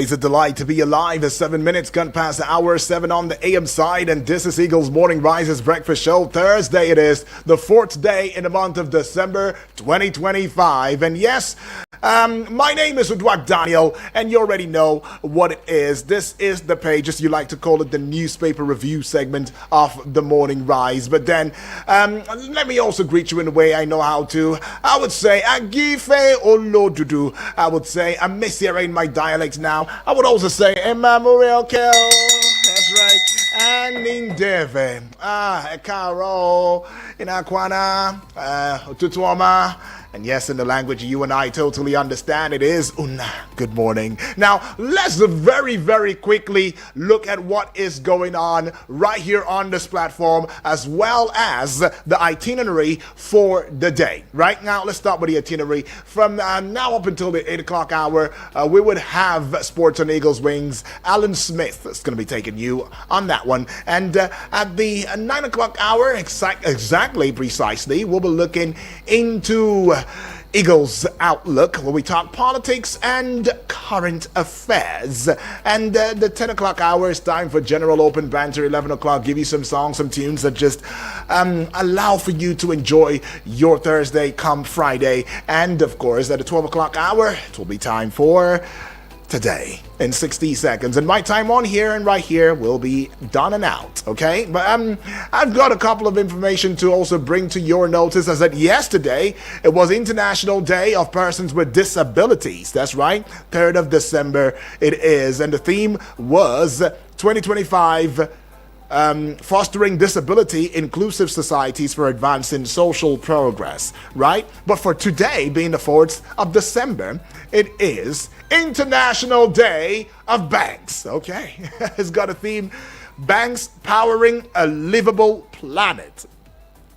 always a delight to be alive. As 7 minutes gone past the hour 7 on the AM side, and this is Eagles Morning Rises Breakfast Show. Thursday it is, the 4th day in the month of December 2025. And yes, my name is Udwak Daniel, and you already know what it is. This is the page, as you like to call it, the newspaper review segment of the Morning Rise. But then, let me also greet you in the way I know how to. I would say, Agife Olodudu. I would say, I miss hearing my dialect now. I would also say, Emmanuel Kel. That's right. And in Deve. Ekaro. Inakwana. Tutuoma. And yes, in the language you and I totally understand, it is Una. Good morning. Now, let's very, very quickly look at what is going on right here on this platform, as well as the itinerary for the day. Right now, let's start with the itinerary. From now up until the 8 o'clock hour, we would have Sports on Eagles Wings. Alan Smith is going to be taking you on that one. And at the 9 o'clock hour, precisely, we'll be looking into Eagles Outlook, where we talk politics and current affairs. And the 10 o'clock hour is time for general open banter. 11 o'clock, give you some songs, some tunes that just allow for you to enjoy your Thursday come Friday. And of course, at the 12 o'clock hour, it will be time for Today in 60 seconds, and my time on here and right here will be done and out. Okay, but I've got a couple of information to also bring to your notice. As that yesterday it was International Day of Persons with Disabilities. That's right, 3rd of December it is, and the theme was 2025. Fostering disability inclusive societies for advancing social progress, right? But for today, being the 4th of December, it is International Day of Banks. Okay, it's got a theme: banks powering a livable planet.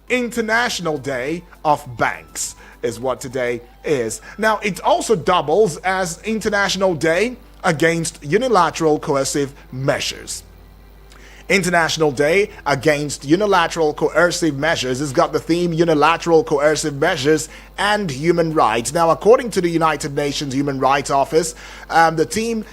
International Day of Banks is what today is. Now, it also doubles as International Day against unilateral coercive measures. International Day Against Unilateral Coercive Measures has got the theme Unilateral Coercive Measures and Human Rights. Now, according to the United Nations Human Rights Office, the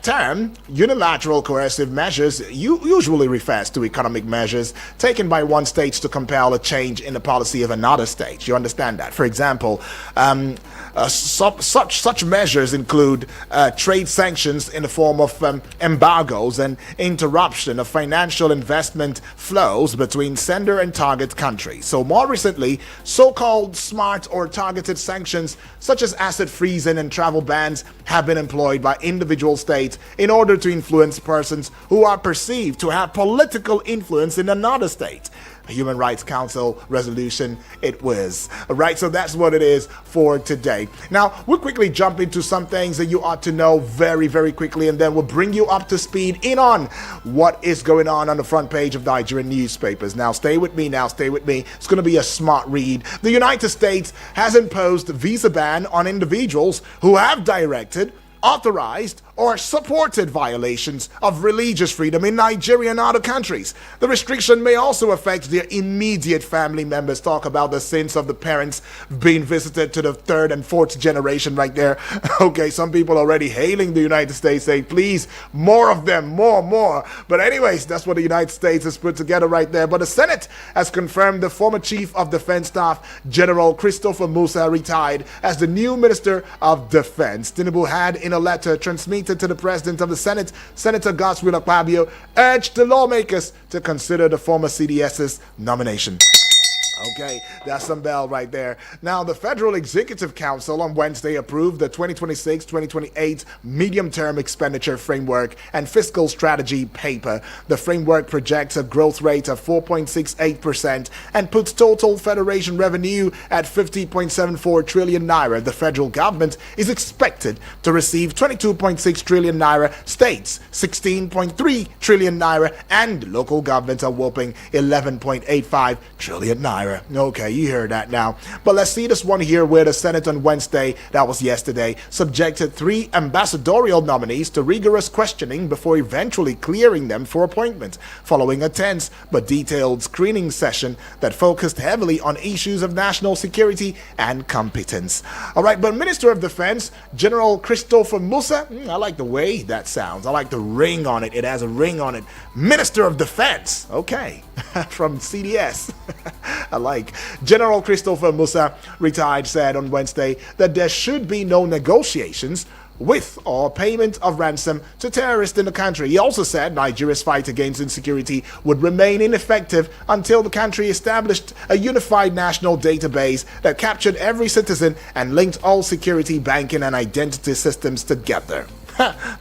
term unilateral coercive measures usually refers to economic measures taken by one state to compel a change in the policy of another state. You understand that? For example, such measures include trade sanctions in the form of embargoes and interruption of financial investment flows between sender and target countries. So more recently, so-called smart or targeted sanctions such as asset freezing and travel bans have been employed by individual states in order to influence persons who are perceived to have political influence in another state. A Human Rights Council resolution it was. All right, so that's what it is for today. Now, we'll quickly jump into some things that you ought to know very, very quickly, and then we'll bring you up to speed in on what is going on the front page of Nigerian newspapers. Now, stay with me. It's going to be a smart read. The United States has imposed a visa ban on individuals who have directed, authorized, or supported violations of religious freedom in Nigeria and other countries. The restriction may also affect their immediate family members. Talk about the sins of the parents being visited to the 3rd and 4th generation right there. Okay, some people already hailing the United States, saying, please, more of them, more. But anyways, that's what the United States has put together right there. But the Senate has confirmed the former Chief of Defense Staff, General Christopher Musa, retired as the new Minister of Defense. Tinubu had, in a letter transmitted to the President of the Senate, Senator Godswill Akpabio, urged the lawmakers to consider the former CDS's nomination. Okay, that's some bell right there. Now, the Federal Executive Council on Wednesday approved the 2026-2028 Medium-Term Expenditure Framework and Fiscal Strategy paper. The framework projects a growth rate of 4.68% and puts total Federation revenue at 50.74 trillion naira. The federal government is expected to receive 22.6 trillion naira, states 16.3 trillion naira, and local governments a whopping 11.85 trillion naira. naira. Okay, you heard that now. But let's see this one here where the Senate on Wednesday, that was yesterday, subjected 3 ambassadorial nominees to rigorous questioning before eventually clearing them for appointment, following a tense but detailed screening session that focused heavily on issues of national security and competence. All right, but Minister of Defense, General Christopher Musa, I like the way that sounds. I like the ring on it. It has a ring on it. Minister of Defense. Okay. From CDS. I like. General Christopher Musa, retired, said on Wednesday that there should be no negotiations with or payment of ransom to terrorists in the country. He also said Nigeria's fight against insecurity would remain ineffective until the country established a unified national database that captured every citizen and linked all security, banking, and identity systems together.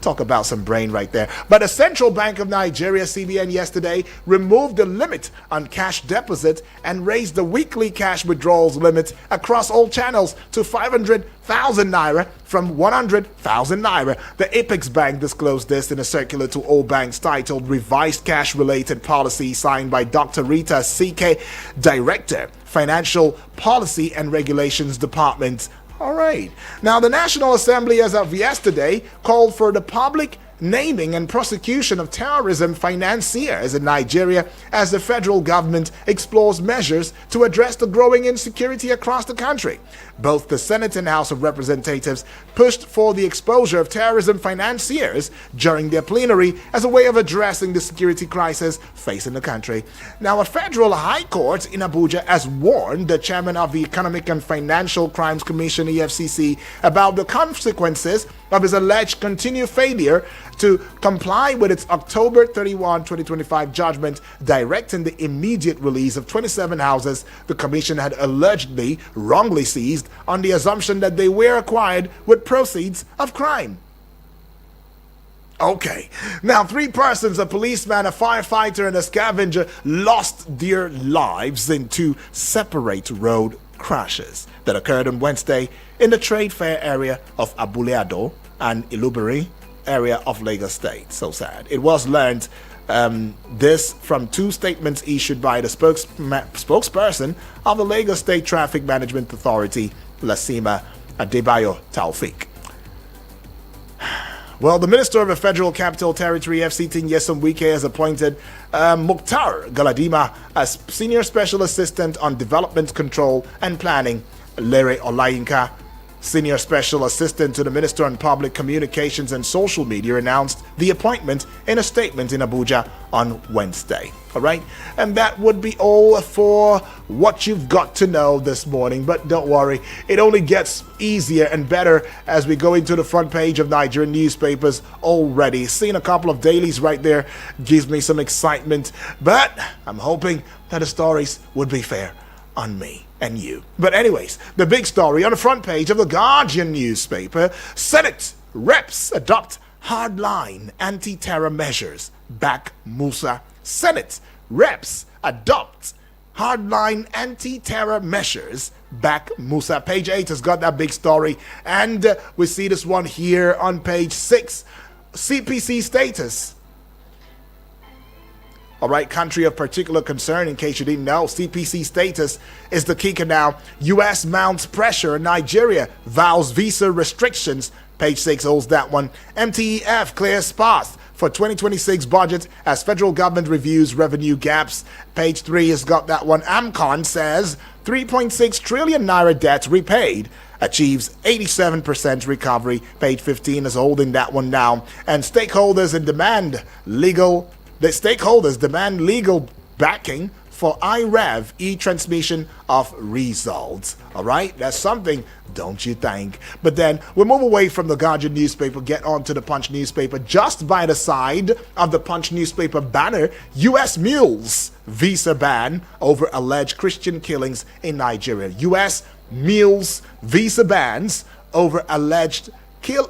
Talk about some brain right there. But the Central Bank of Nigeria, CBN, yesterday removed the limit on cash deposit and raised the weekly cash withdrawals limit across all channels to 500,000 naira from 100,000 naira. The Apex Bank disclosed this in a circular to all banks titled Revised Cash Related Policy, signed by Dr. Rita CK, Director, Financial Policy and Regulations Department. All right. Now, the National Assembly, as of yesterday, called for the public naming and prosecution of terrorism financiers in Nigeria as the federal government explores measures to address the growing insecurity across the country. Both the Senate and House of Representatives pushed for the exposure of terrorism financiers during their plenary as a way of addressing the security crisis facing the country. Now, a federal high court in Abuja has warned the chairman of the Economic and Financial Crimes Commission, EFCC, about the consequences of his alleged continued failure to comply with its October 31, 2025 judgment directing the immediate release of 27 houses the commission had allegedly wrongly seized on the assumption that they were acquired with proceeds of crime. Okay, now 3 persons, a policeman, a firefighter, and a scavenger, lost their lives in 2 separate road crashes that occurred on Wednesday in the trade fair area of Abuleado and Ilubiri area of Lagos State. So sad. It was learned this from 2 statements issued by the spokesperson of the Lagos State Traffic Management Authority, Lasima Adebayo Taufik. Well, the Minister of the Federal Capital Territory, FCT, Nyesom Wike, has appointed Mukhtar Galadima as Senior Special Assistant on Development Control and Planning. Lere Olayinka, Senior Special Assistant to the Minister on Public Communications and Social Media, announced the appointment in a statement in Abuja on Wednesday. All right, and that would be all for what you've got to know this morning. But don't worry, it only gets easier and better as we go into the front page of Nigerian newspapers already. Seeing a couple of dailies right there gives me some excitement, but I'm hoping that the stories would be fair on me and you. But anyways, the big story on the front page of the Guardian newspaper: Senate reps adopt hardline anti-terror measures, back Musa. Senate reps adopt hardline anti-terror measures, back Musa. Page 8 has got that big story, and we see this one here on page 6. CPC status. All right, country of particular concern, in case you didn't know. CPC status is the kicker now. U.S. mounts pressure. Nigeria vows visa restrictions. Page 6 holds that one. MTEF clears path for 2026 budget as federal government reviews revenue gaps. Page 3 has got that one. AMCON says 3.6 trillion naira debt repaid, achieves 87% recovery. Page 15 is holding that one now. And stakeholders demand legal backing for IREV, e-transmission of results. All right, that's something, don't you think? But then we move away from the Guardian newspaper, get on to the Punch newspaper. Just by the side of the Punch newspaper banner, U.S. mules visa ban over alleged Christian killings in Nigeria. U.S. mules visa bans over alleged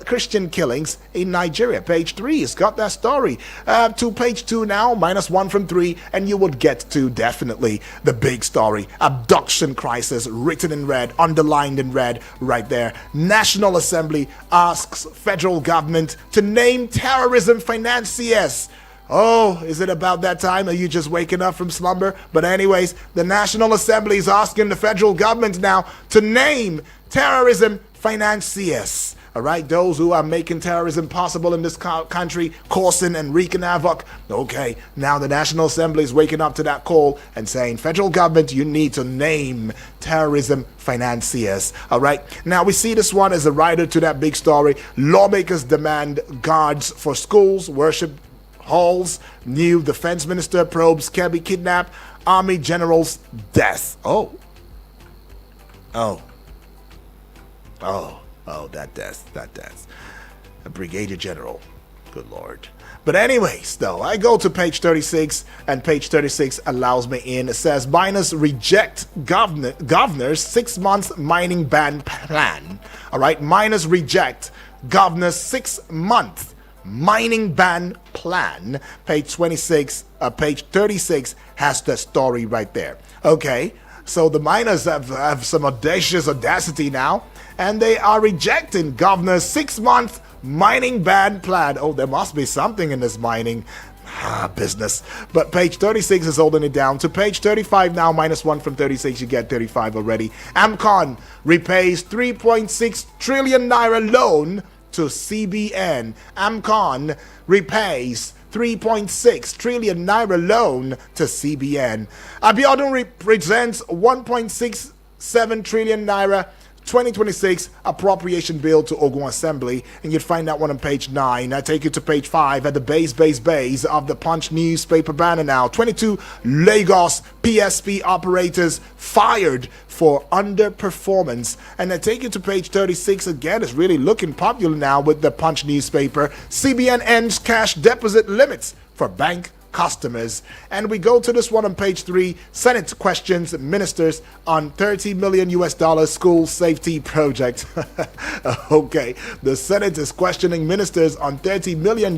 Christian killings in Nigeria. Page 3 has got that story. To page 2 now, -1 from 3, and you would get to definitely the big story. Abduction crisis, written in red, underlined in red right there. National Assembly asks federal government to name terrorism financiers Oh, is it about that time? Are you just waking up from slumber? But anyways, the National Assembly is asking the federal government now to name terrorism financiers. All right, those who are making terrorism possible in this country, causing and wreaking havoc. Okay, now the National Assembly is waking up to that call and saying, federal government, you need to name terrorism financiers. All right, now we see this one as a rider to that big story. Lawmakers demand guards for schools, worship halls. New defense minister probes Kebbi kidnap. Army general's death. Oh, that death. A brigadier general. Good Lord. But anyways, though, I go to page 36, and page 36 allows me in. It says, miners reject governor's 6-month mining ban plan. All right, miners reject governor's 6-month mining ban plan. Page 36, page 36 has the story right there. Okay, so the miners have some audacity now, and they are rejecting governor's 6-month mining ban plan. Oh, there must be something in this mining business. But page 36 is holding it down to page 35 now. -1 from 36, you get 35 already. AMCON repays 3.6 trillion naira loan to CBN. AMCON repays 3.6 trillion naira loan to CBN. Abiodun represents 1.67 trillion naira 2026 appropriation bill to Ogun Assembly, and you'd find that one on page 9. I take you to page 5 at the base of the Punch newspaper banner now. 22 Lagos PSP operators fired for underperformance. And I take you to page 36 again. It's really looking popular now with the Punch newspaper. CBN ends cash deposit limits for bank customers. And we go to this one on page 3. Senate questions ministers on $30 million school safety project. Okay, the Senate is questioning ministers on $30 million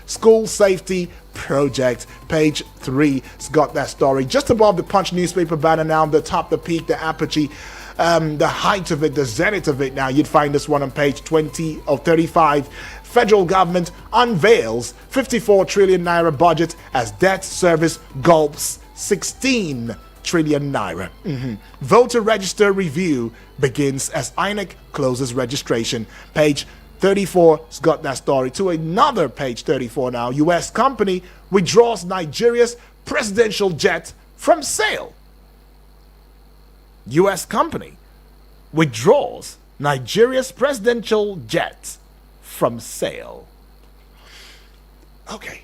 school safety project. Page 3 has got that story just above the Punch newspaper banner now. The top, the peak, the apogee, the height of it, the zenith of it. Now you'd find this one on page 20 or 35. Federal government unveils 54 trillion naira budget as debt service gulps 16 trillion naira. Voter register review begins as INEC closes registration. Page 34 has got that story. To another page 34 now. U.S. company withdraws Nigeria's presidential jet from sale. U.S. company withdraws Nigeria's presidential jet from sale. Okay.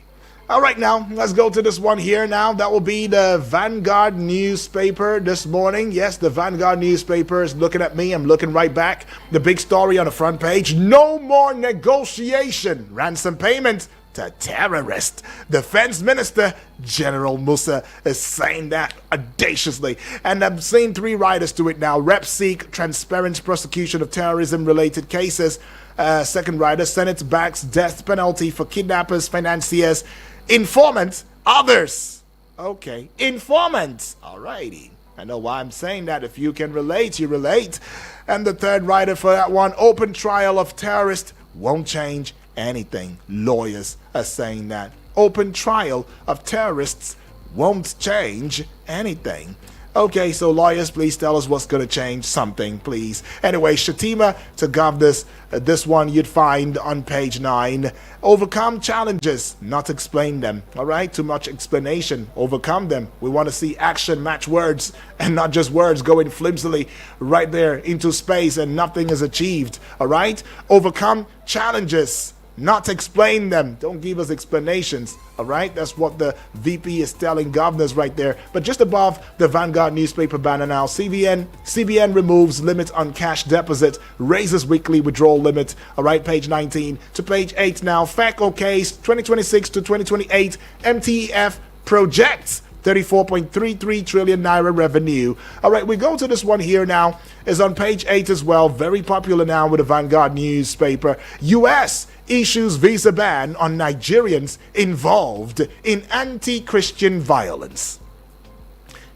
All right, now let's go to this one here now. That will be the Vanguard newspaper this morning. Yes, the Vanguard newspaper is looking at me. I'm looking right back. The big story on the front page: no more negotiation. Ransom payment to terrorists. Defense Minister General Musa is saying that audaciously. And I'm seeing 3 writers to it now. Rep seek transparent prosecution of terrorism-related cases. Second writer, Senate backs death penalty for kidnappers, financiers, informants, others. Okay, informants. Alrighty. I know why I'm saying that. If you can relate, you relate. And the third writer for that one, open trial of terrorist won't change anything. Lawyers are saying that. Open trial of terrorists won't change anything. Okay, so lawyers, please tell us what's going to change something, please. Anyway, Shatima to governors. This one you'd find on page 9. Overcome challenges, not explain them. All right, too much explanation. Overcome them. We want to see action match words and not just words going flimsily right there into space and nothing is achieved. All right, overcome challenges, not explain them. Don't give us explanations. All right, that's what the VP is telling governors right there. But just above the Vanguard newspaper banner now, CBN removes limit on cash deposit, raises weekly withdrawal limit. All right, page 19 to page 8 now. FACO case 2026 to 2028 MTF projects 34.33 trillion naira revenue. All right, we go to this one here now. Is on page 8 as well. Very popular now with the Vanguard newspaper. U.S. issues visa ban on Nigerians involved in anti-Christian violence.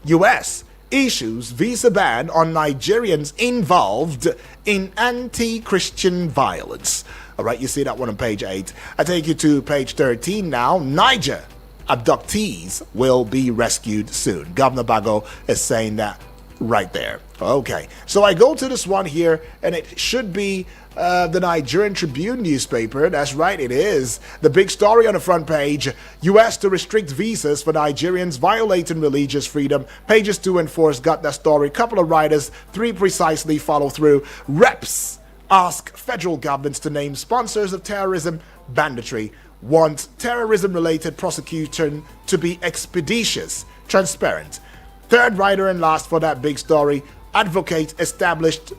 U.S. issues visa ban on Nigerians involved in anti-Christian violence. All right, you see that one on page 8. I take you to page 13 now. Niger abductees will be rescued soon. Governor Bago is saying that right there. Okay, so I go to this one here, and it should be the Nigerian Tribune newspaper. That's right, it is. The big story on the front page: U.S. to restrict visas for Nigerians violating religious freedom. Pages 2 and 4 has got that story. Couple of writers, 3 precisely follow through. Reps ask federal governments to name sponsors of terrorism banditry. Want terrorism-related prosecution to be expeditious, transparent. Third writer and last for that big story: advocate establishment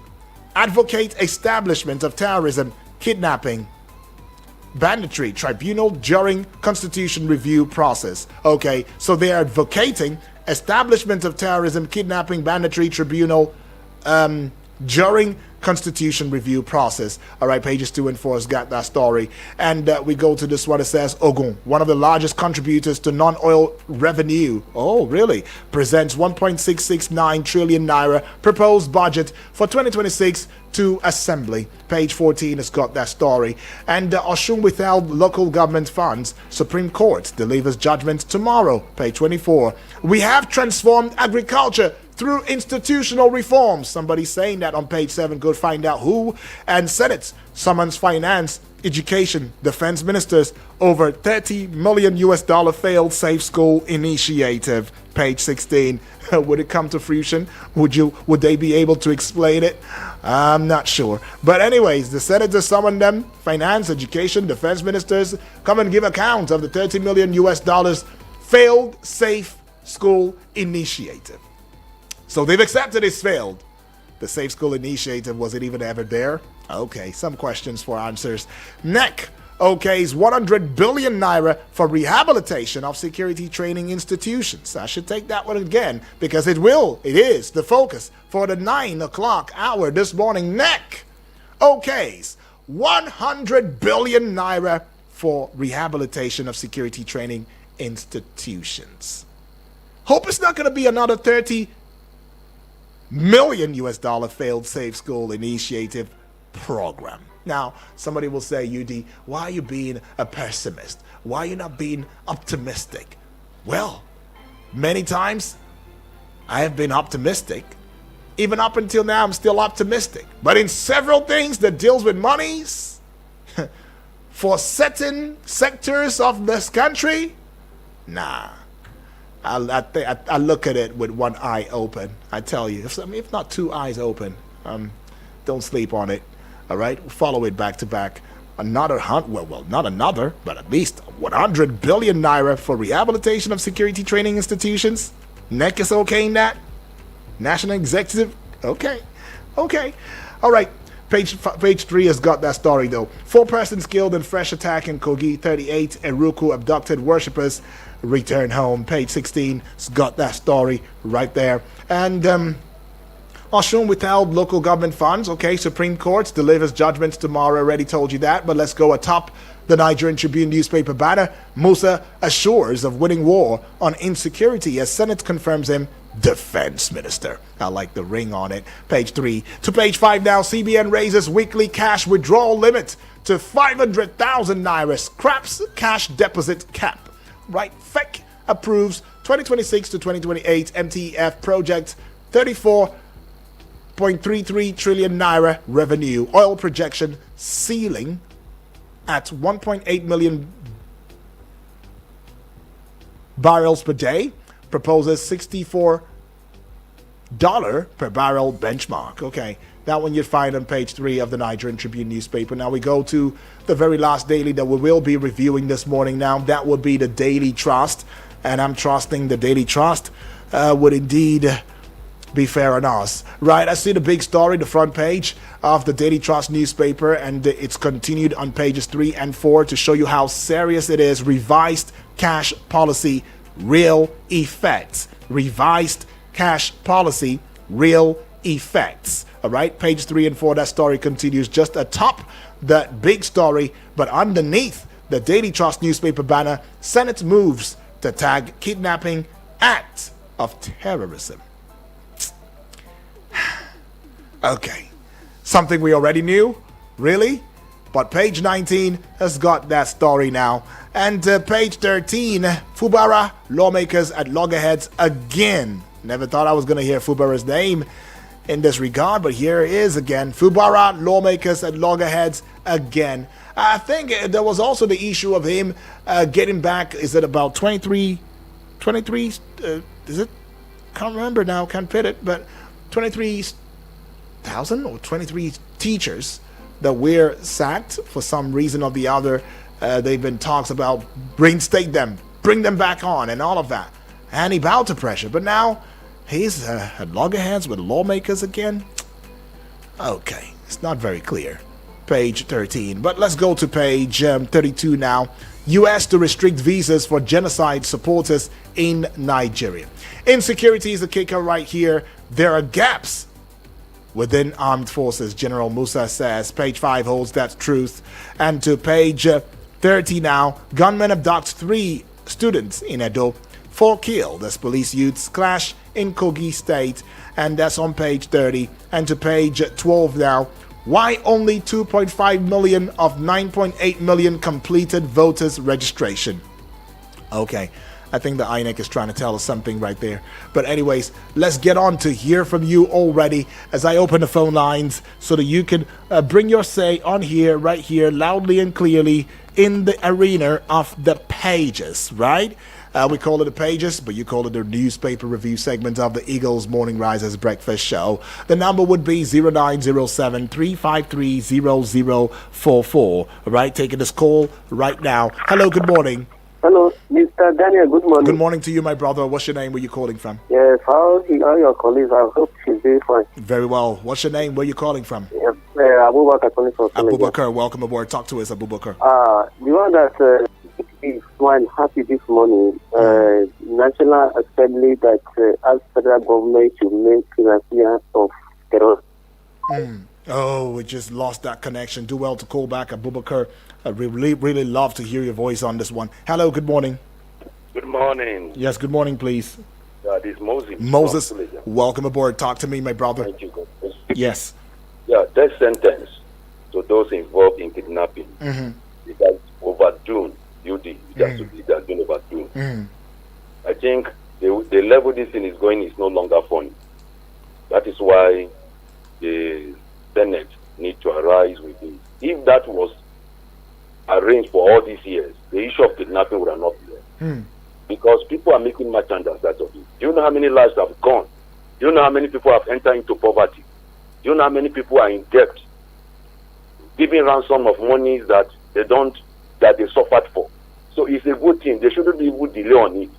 of terrorism, kidnapping, banditry tribunal during constitution review process. Okay, so they are advocating establishment of terrorism, kidnapping, banditry tribunal during constitution review process. All right, pages 2 and 4 has got that story. And we go to this one. It says Ogun, one of the largest contributors to non-oil revenue. Oh, really? Presents 1.669 trillion naira proposed budget for 2026 to Assembly. Page 14 has got that story. And Oshun withheld local government funds. Supreme Court delivers judgment tomorrow. Page 24. We have transformed agriculture through institutional reforms. Somebody saying that on page 7. Go find out who. And Senate summons finance, education, defense ministers over $30 million failed safe school initiative. Page 16. Would it come to fruition? Would they be able to explain it? I'm not sure. But anyways, the senators summoned them, finance, education, defense ministers, come and give account of the $30 million failed safe school initiative. So they've accepted it's failed. The Safe School Initiative, was it even ever there? Okay, some questions for answers. NEC okays 100 billion naira for rehabilitation of security training institutions. I should take that one again because it is the focus for the 9 o'clock hour this morning. NEC okays 100 billion naira for rehabilitation of security training institutions. Hope it's not going to be another $30 million failed safe school initiative program. Now, somebody will say, UD, why are you being a pessimist? Why are you not being optimistic? Well, many times I have been optimistic. Even up until now, I'm still optimistic. But in several things that deals with monies for certain sectors of this country, nah. I look at it with one eye open. I tell you, if not 2 eyes open, don't sleep on it. All right, follow it back to back. Not another, but at least 100 billion naira for rehabilitation of security training institutions. NEC is okaying that. National Executive, okay. All right. Page 3 has got that story though. 4 persons killed in fresh attack in Kogi. 38 Eruku abducted worshippers return home. Page 16 has got that story right there. And Oshun withheld local government funds. Okay, Supreme Court delivers judgments tomorrow. Already told you that. But let's go atop the Nigerian Tribune newspaper banner. Musa assures of winning war on insecurity as Senate confirms him defense minister. I like the ring on it. Page 3 to page 5 now. CBN raises weekly cash withdrawal limit to 500,000 naira. Scraps cash deposit cap. Right. FEC approves 2026 to 2028 MTF project 34.33 trillion naira revenue. Oil projection ceiling at 1.8 million barrels per day. Proposes $64 per barrel benchmark. Okay, that one you'd find on page 3 of the Nigerian Tribune newspaper. Now we go to the very last daily that we will be reviewing this morning. Now that would be the Daily Trust, and I'm trusting the Daily Trust would indeed be fair on us. Right, I see the big story, the front page of the Daily Trust newspaper, and it's continued on pages 3 and 4 to show you how serious it is. Revised cash policy, real effects. Revised cash policy, real effects. All right, page 3 and 4, that story continues just atop that big story, but underneath the Daily Trust newspaper banner, Senate moves to tag kidnapping act of terrorism. Okay, something we already knew? Really? But page 19 has got that story now. And page 13, Fubara, lawmakers at loggerheads again. Never thought I was going to hear Fubara's name in this regard, but here it is again. Fubara, lawmakers at loggerheads again. I think there was also the issue of him getting back, is it about 23, is it? Can't remember now, can't fit it, but 23,000 or 23 teachers that were sacked for some reason or the other. They've been talks about reinstate them, bring them back on, and all of that. And he bowed to pressure, but now he's at loggerheads with lawmakers again. Okay, it's not very clear. Page 13, but let's go to page 32 now. U.S. to restrict visas for genocide supporters in Nigeria. Insecurity is the kicker right here. There are gaps within armed forces, General Musa says. Page 5 holds that truth. And to page 30 now, gunmen abduct 3 students in Edo, 4 killed as police youths clash in Kogi State. And that's on page 30. And to page 12 now, why only 2.5 million of 9.8 million completed voters registration? Okay, I think the INEC is trying to tell us something right there. But anyways, let's get on to hear from you already as I open the phone lines so that you can bring your say on here, right here, loudly and clearly in the arena of the pages, right? We call it the pages, but you call it the newspaper review segment of the Eagles Morning Risers Breakfast Show. The number would be 0907-353-0044. All right, taking this call right now. Hello, good morning. Hello, Mr. Daniel, good morning. Good morning to you, my brother. What's your name? Where you calling from? Yes, how are your colleagues? I hope she's doing fine. Very well. What's your name? Where you calling from? Yes, Abubakar calling from Abubakar, welcome aboard. Talk to us, Abubakar. The one that is fine, happy this morning, National Assembly that asked federal government to make financiers of terror. Oh, we just lost that connection. Do well to call back, Abubakar. I really love to hear your voice on this one. Hello, good morning. Good morning. Yes, good morning, please. This is Moses. Moses, welcome aboard. Talk to me, my brother. Thank you, God. Yes. Yeah, death sentence to those involved in kidnapping. It has overdone. It has been overdone. I think the level this thing is going is no longer funny. That is why the Senate need to arise with this. If that was arranged for all these years, the issue of kidnapping would have not been there. Because people are making merchandise out of it. Do you know how many lives have gone? Do you know how many people have entered into poverty? Do you know how many people are in debt, giving ransom of monies that they suffered for? So it's a good thing. They shouldn't even delay on it.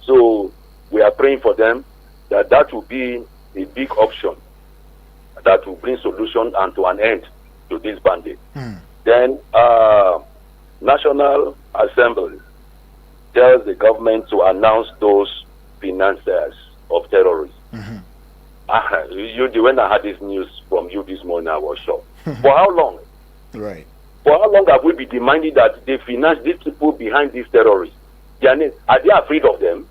So we are praying for them that will be a big option that will bring solution and to an end to this bandit. Then National Assembly tells the government to announce those financiers of terrorists. When I had this news from you this morning, I was shocked. For how long? Right. For how long have we been demanding that they finance these people behind these terrorists? Are they afraid of them?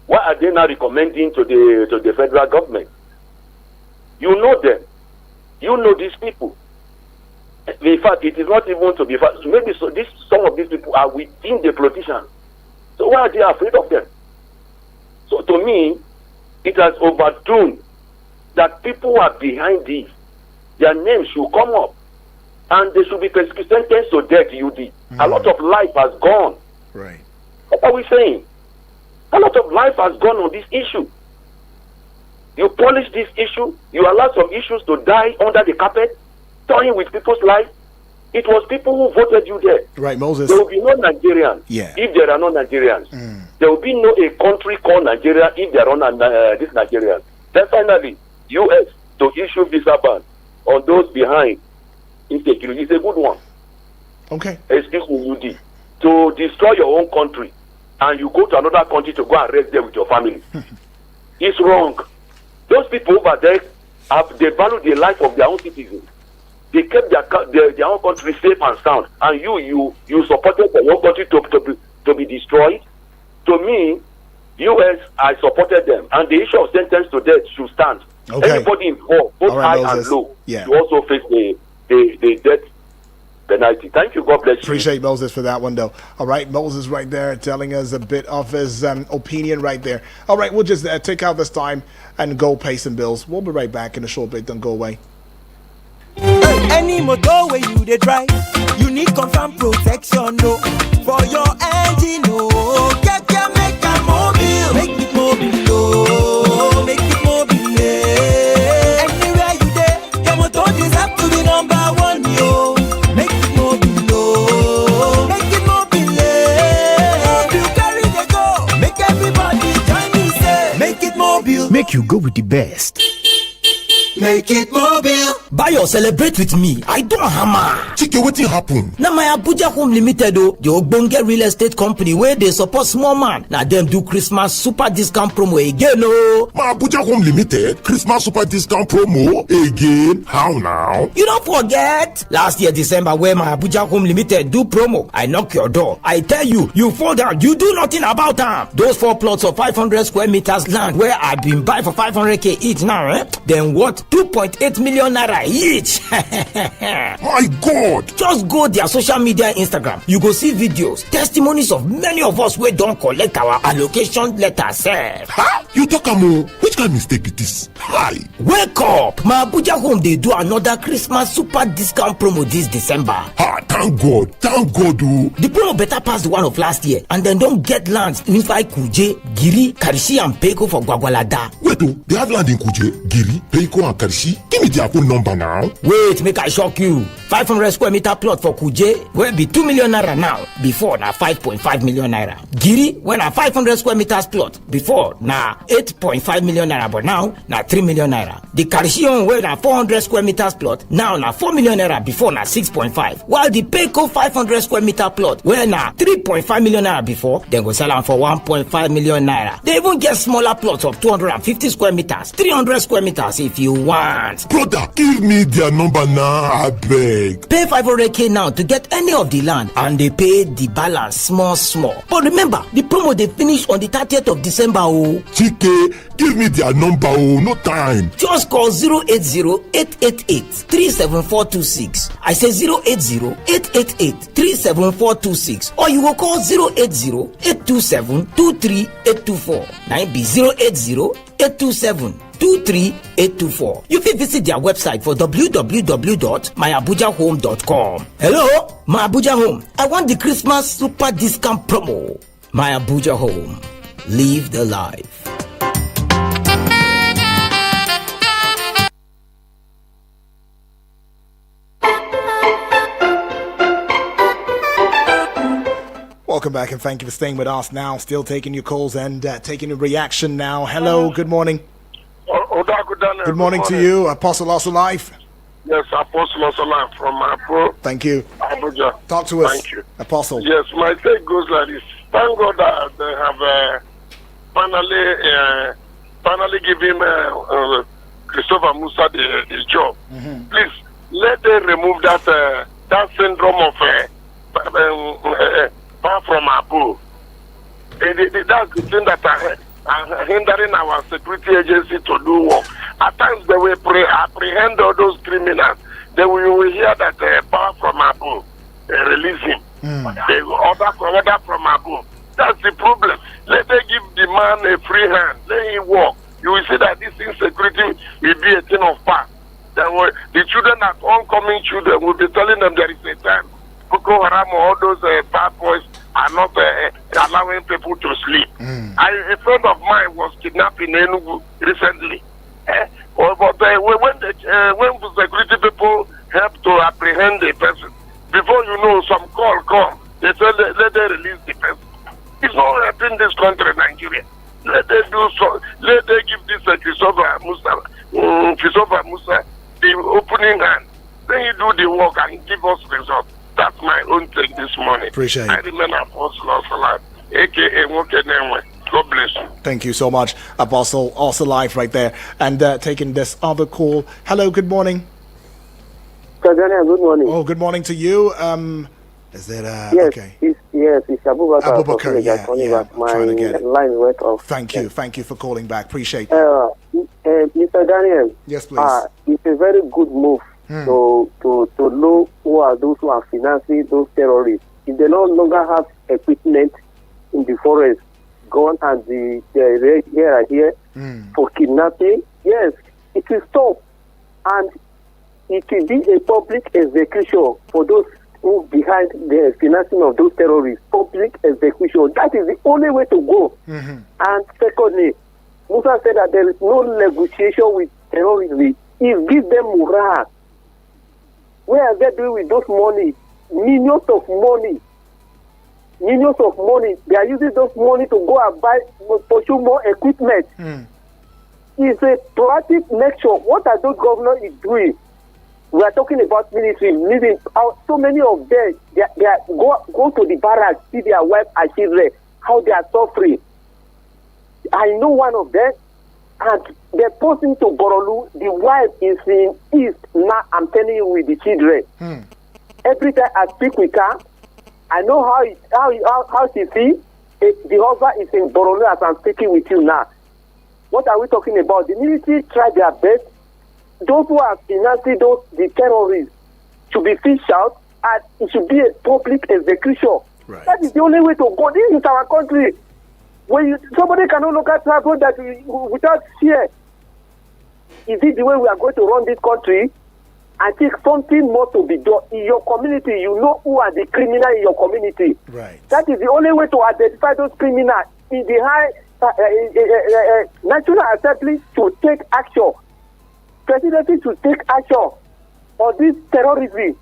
Why are they now recommending to the federal government? You know them. You know these people. In fact, it is not even to be fact. Maybe some of these people are within the politicians. So why are they afraid of them? So to me, it has overdone that people are behind this. Their names should come up. And they should be sentenced to death, UD. A lot of life has gone. Right. What are we saying? A lot of life has gone on this issue. You polish this issue, you allow some issues to die under the carpet, toying with people's life. It was people who voted you there. Right, Moses. There will be no Nigerians if there are no Nigerians. There will be no a country called Nigeria if there are no these Nigerians. Then finally, U.S. to issue visa ban on those behind insecurity is a good one. Okay. Excuse me, UD. To destroy your own country and you go to another country to go and rest there with your family. It's wrong. Those people over there they value the life of their own citizens. They kept their own country safe and sound, and you supported your own country to be destroyed. To me, U.S. I supported them, and the issue of sentence to death should stand. Okay. Everybody involved, both high and low, Yeah. you also face the death penalty. Thank you. God bless you. Appreciate Moses for that one, though. All right, Moses right there telling us a bit of his opinion right there. All right, we'll just take out this time and go pay some bills. We'll be right back in a short bit. Don't go away. Any motor where you they drive, you need confirm protection, no. For your engine, no. Get make a mobile, make it mobile, no. Make it mobile, yeah. Anywhere you there, your motor deserve to be number one, yo. Make it mobile, no. Make it mobile, yeah. Mobile carry the go, make everybody join me, say. Make it mobile, Make you go with the best. make it mobile. Buy or celebrate with me. I don't hammer. Chike, wetin happen? Now my Abuja Home Limited, the ogbonge real estate company where they support small man. Now them do Christmas super discount promo again, oh. My Abuja Home Limited Christmas super discount promo again. How now? You don't forget last year December where my Abuja Home Limited do promo. I knock your door. I tell you, you fall down. You do nothing about them. Those 4 plots of 500 square meters land where I been buy for 500k each now, then what? 2.8 million naira each. My God! Just go their social media Instagram. You go see videos, testimonies of many of us wey don collect our allocation letter sef. Ha! You talk am. Which kind mistake be this? Hi! Wake up! My Abuja Home dey do another Christmas super discount promo this December. Ah, thank God! Thank God! Oh. The promo better pass the one of last year, and dem don get lands inside Kuje, Giri, Karishi and Peko for Gwagwalada. Wait, oh, they have land in Kuje, Giri, Peiko and Karishi. Give me their phone number now. Wait, make I shock you. 500 square meter plot for Kuje will be 2 million naira now. Before na 5.5 million naira. Giri when na 500 square meters plot. Before na 8.5 million naira, but now na 3 million naira. The Karishion where na 400 square meters plot now na 4 million naira. Before na 6.5. While the Peko 500 square meter plot where na 3.5 million naira before, then go sell am for 1.5 million naira. They even get smaller plots of 250 square meters, 300 square meters if you want. Brother, give me their number now, I beg. Pay 500k now to get any of the land and they pay the balance small. But remember, the promo they finish on the 30th of December. Oh. Chike, give me their number. Oh, no time. Just call 080-888-37426. I say 080-888-37426. Or you will call 080-827-23824. Now be 080-827-23824. You can visit their website for www.myabujahome.com. Hello, My Abuja Home. I want the Christmas super discount promo. My Abuja Home. Live the life. Welcome back and thank you for staying with us now. Still taking your calls and taking your reaction now. Hello, good morning. Good morning to you, Apostle Also Life. Yes, Apostle Also Life from Apro. Thank you. Abuja. Talk to us. Thank you. Apostle. Yes, my take goes like this. Thank God that they have finally given Christopher Musa the job. Mm-hmm. Please, let them remove that syndrome of far from above. That's the thing that are hindering our security agency to do work. At times they will apprehend all those criminals. Then we will hear that power from above, release him. They order from above. That's the problem. Let them give the man a free hand. Let him walk. You will see that this insecurity will be a thing of past. Then the children that oncoming children will be telling them there is a time. Boko Haram or all those bad boys are not allowing people to sleep. A friend of mine was kidnapped in Enugu recently. But when the security people help to apprehend the person, before you know, some call come. They say let them release the person. It's not helping this country, Nigeria. Let them do so. Let them give this Christopher Musa the opening hand. Then he do the work and give us results. That's my own take this morning. Appreciate it. I remain Apostle Also Life, a.k.a. Nwokenenwe. God bless you. Thank you so much, Apostle Also Life right there. And taking this other call. Hello, good morning. Good morning. Oh, good morning to you. Is it yes, okay? It's Abubakar. Abubakar, yeah, My trying to get it. line went off. Thank you for calling back. Appreciate it. Mr. Daniel. Yes, please. It's a very good move to know who are those who are financing those terrorists. If they no longer have equipment in the forest, gun and the here and here for kidnapping, yes, it will stop. And it will be a public execution for those who behind the financing of those terrorists. Public execution. That is the only way to go. And secondly, Musa said that there is no negotiation with terrorism. It gives them morale. Where are they doing with those money? Millions of money. Millions of money. They are using those money to go and buy, pursue more equipment. It's a proactive measure. What are those governors doing? We are talking about military living out. So many of them, they are go to the barracks, see their wife and children, how they are suffering. I know one of them, and they're posting to Borolu. The wife is in East. Now I'm telling you, with the children. Every time I speak with her, I know how she feels. The husband is in Borolu as I'm speaking with you now. What are we talking about? The military try their best. Those who are financing the terrorists should be fished out, and it should be a public execution. Right. That is the only way to go. This is our country. When somebody cannot look at travel that without fear, is it the way we are going to run this country? I think something more to be done in your community. You know who are the criminals in your community. Right. That is the only way to identify those criminals. In the high National Assembly to take action. Presidency to take action on this terrorism,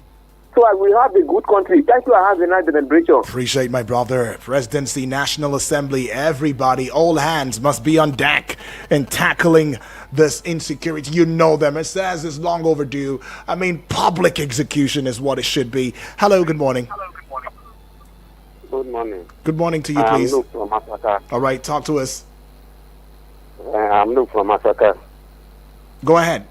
so I will have a good country. Thank you. I have a nice celebration. Appreciate my brother. Presidency, National Assembly, everybody, all hands must be on deck in tackling this insecurity. You know them. It says it's long overdue. I mean, public execution is what it should be. Hello, good morning. Good morning. Good morning to you, please. I'm Luke from Masaka. All right, talk to us. I'm Luke from Masaka. Go ahead.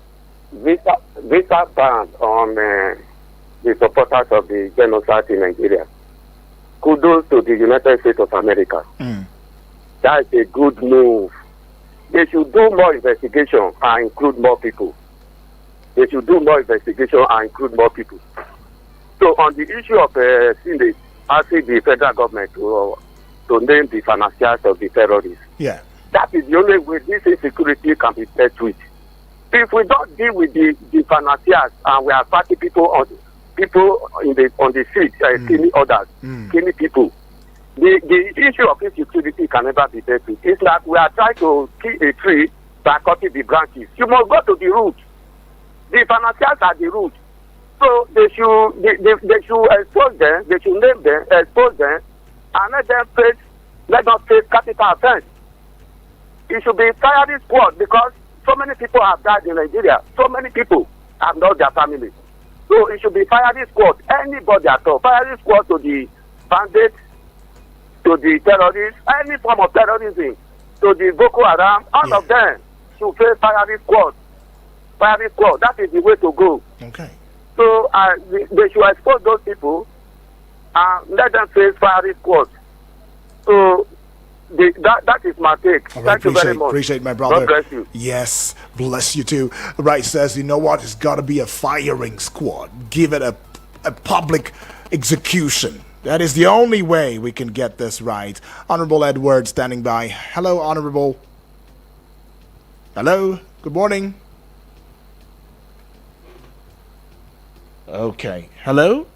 Visa ban on the supporters of the genocide in Nigeria. Kudos to the United States of America. That is a good move. They should do more investigation and include more people. They should do more investigation and include more people. So on the issue of Senate asking the federal government to name the financiers of the terrorists, Yeah. that is the only way this insecurity can be dealt with. If we don't deal with the financiers and we are fighting people on the street, killing others, killing people, the issue of insecurity can never be dealt with. It's like we are trying to kill a tree by cutting the branches. You must go to the root. The financiers are the root. So they should expose them, they should name them, expose them, and let them face capital offense. It should be firing squad, because so many people have died in Nigeria. So many people have lost their families. So it should be firing squad. Anybody at all. Firing squad to the bandits, to the terrorists, any form of terrorism, to the Boko Haram, all of them should face firing squad. Firing squad. That is the way to go. Okay. So they should expose those people and let them face firing squad. So that is my take. All right, Thank you very much. Appreciate my brother. God bless you. Yes, bless you too. Right, says, you know what? It's got to be a firing squad. Give it a public execution. That is the only way we can get this right. Honorable Edward standing by. Hello, Honorable. Hello, good morning. Okay, hello?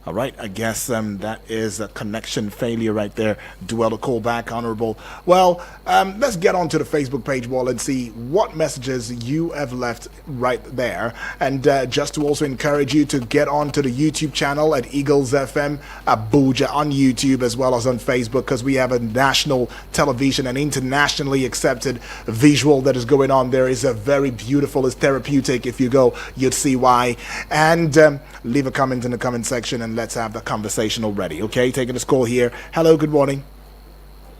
All right, I guess that is a connection failure right there. Duel a call back, Honorable. Well, let's get on to the Facebook page wall and see what messages you have left right there. And just to also encourage you to get on to the YouTube channel at Eagles FM Abuja on YouTube as well as on Facebook, because we have a national television and internationally accepted visual that is going on there. Is a very beautiful, it's therapeutic. If you go, you'd see why. And leave a comment in the comment section and let's have the conversation already. Okay, taking this call here. Hello, good morning.